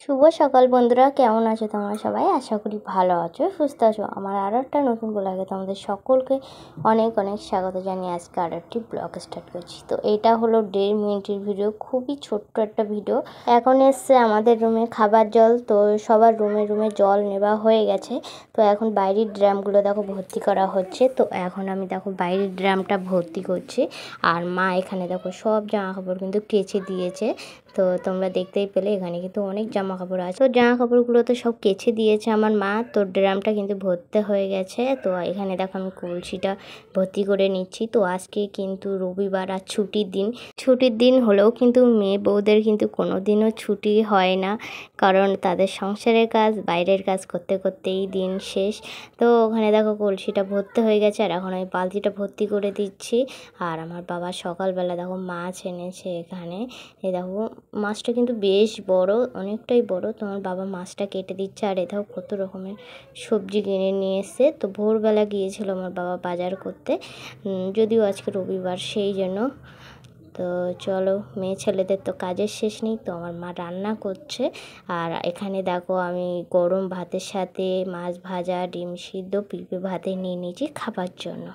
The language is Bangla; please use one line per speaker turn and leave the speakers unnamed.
শুভ সকাল বন্ধুরা, কেমন আছো তোমরা সবাই? আশা করি ভালো আছো, সুস্থ আছো। আমার আরও একটা নতুন ব্লগে তোমাদের সকলকে অনেক অনেক স্বাগত জানিয়ে আজকে আরও একটি ব্লগ স্টার্ট করছি। তো এটা হলো 1.5 মিনিটের ভিডিও, খুবই ছোট্ট একটা ভিডিও। এখন এসছে আমাদের রুমে খাবার জল, তো সবার রুমে রুমে জল নেওয়া হয়ে গেছে। তো এখন বাইরের ড্রামগুলো দেখো ভর্তি করা হচ্ছে। তো এখন আমি দেখো বাইরের ড্রামটা ভর্তি করছি। আর মা এখানে দেখো সব জামা কাপড় কিন্তু কেচে দিয়েছে। তো তোমরা দেখতেই পেলে এখানে কিন্তু অনেক জামা কাপড় আছে। তো জামা কাপড়গুলো তো সব কেচে দিয়েছে আমার মা। তো ড্রামটা কিন্তু ভর্তি হয়ে গেছে। তো এখানে দেখো আমি কলসিটা ভর্তি করে নিচ্ছি। তো আজকে কিন্তু রবিবার আর ছুটির দিন হলেও কিন্তু মেয়ে বউদের কিন্তু কোনো দিনও ছুটি হয় না, কারণ তাদের সংসারের কাজ বাইরের কাজ করতে করতেই দিন শেষ। তো ওখানে দেখো কলসিটা ভর্তি হয়ে গেছে আর এখন আমি বালতিটা ভর্তি করে দিচ্ছি। আর আমার বাবা সকালবেলা দেখো মাছ এনেছে এখানে। এই দেখো মাছটা কিন্তু বেশ বড়, অনেকটাই বড়। তোমার বাবা মাছটা কেটে দিচ্ছে। আর এটাও কত রকমের সবজি কিনে নিয়ে এসছে। তো ভোরবেলা গিয়েছিল আমার বাবা বাজার করতে, যদিও আজকে রবিবার সেই জন্য। তো চলো, মেয়ে ছেলেদের তো কাজের শেষ নেই। তো আমার মা রান্না করছে। আর এখানে দেখো আমি গরম ভাতের সাথে মাছ ভাজা, ডিম সিদ্ধ, পেঁপে ভাতে নিয়ে নিয়েছি খাবার জন্য।